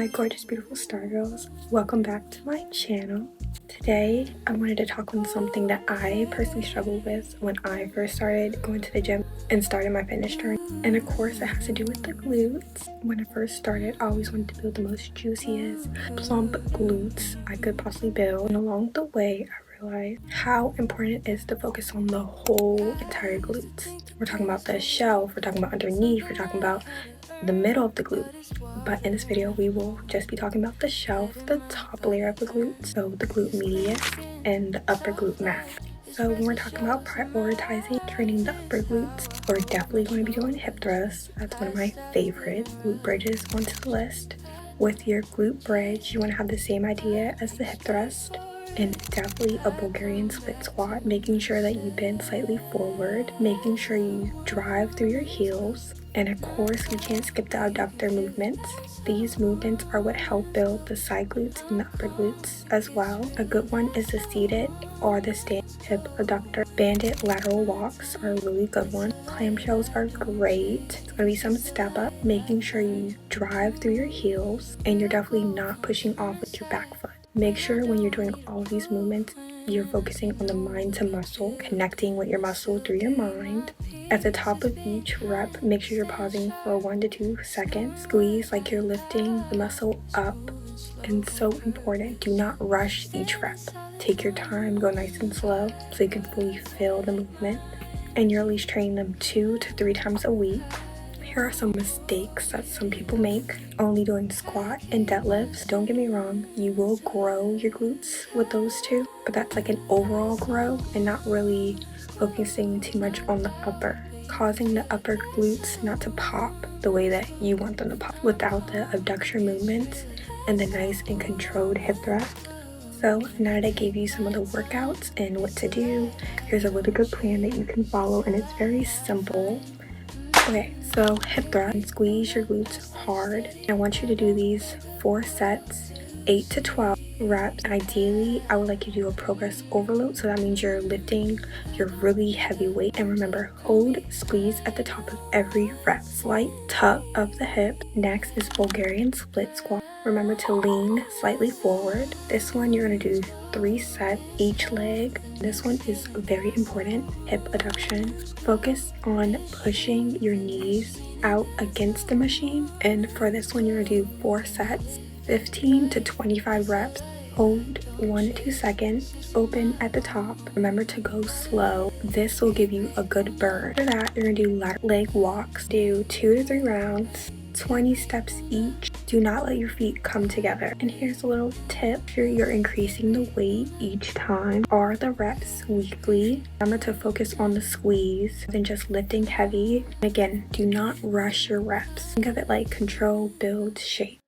my gorgeous, beautiful star girls. Welcome back to my channel. Today, I wanted to talk on something that I personally struggled with when I first started going to the gym and started my fitness journey. And of course, it has to do with the glutes. When I first started, I always wanted to build the most juiciest, plump glutes I could possibly build. And along the way, I realized how important it is to focus on the whole entire glutes. We're talking about the shelf, we're talking about underneath, we're talking about the middle of the glute. But in this video, we will just be talking about the shelf, the top layer of the glute, so the glute medius and the upper glute max. So when we're talking about prioritizing training the upper glutes, we're definitely going to be doing hip thrusts. That's one of my favorite glute bridges onto the list. With your glute bridge, you want to have the same idea as the hip thrust, and definitely a Bulgarian split squat, making sure that you bend slightly forward, making sure you drive through your heels, and of course we can't skip the abductor movements. These movements are what help build the side glutes and the upper glutes as well. A good one is the seated or the stand hip abductor. Banded lateral walks are a really good one. Clamshells are great. It's going to be some step up, making sure you drive through your heels and you're definitely not pushing off with your back foot. Make sure when you're doing all of these movements, you're focusing on the mind to muscle, connecting with your muscle through your mind. At the top of each rep, make sure you're pausing for 1 to 2 seconds. Squeeze like you're lifting the muscle up. And so important, do not rush each rep. Take your time, go nice and slow so you can fully feel the movement. And you're at least training them 2 to 3 times a week. Here are some mistakes that some people make. Only doing squat and deadlifts. Don't get me wrong, you will grow your glutes with those two, but that's like an overall grow and not really focusing too much on the upper, causing the upper glutes not to pop the way that you want them to pop without the abduction movements and the nice and controlled hip thrust. So now that I gave you some of the workouts and what to do, here's a really good plan that you can follow, and it's very simple. Okay, so hip thrust, and squeeze your glutes hard. I want you to do these 4 sets, 8 to 12 reps. Ideally, I would like you to do a progress overload, so that means you're lifting your really heavy weight. And remember, hold squeeze at the top of every rep. Slight tuck of the hip. Next is Bulgarian split squat. Remember to lean slightly forward. This one you're going to do 3 sets each leg. This one is very important, hip adduction. Focus on pushing your knees out against the machine. And for this one, you're going to do 4 sets, 15 to 25 reps. Hold 1 to 2 seconds, open at the top. Remember to go slow. This will give you a good burn. After that, you're going to do lateral leg walks. Do 2 to 3 rounds, 20 steps each. Do not let your feet come together. And here's a little tip. Here you're increasing the weight each time or the reps weekly. Remember to focus on the squeeze than just lifting heavy. Again, do not rush your reps. Think of it like control, build, shape.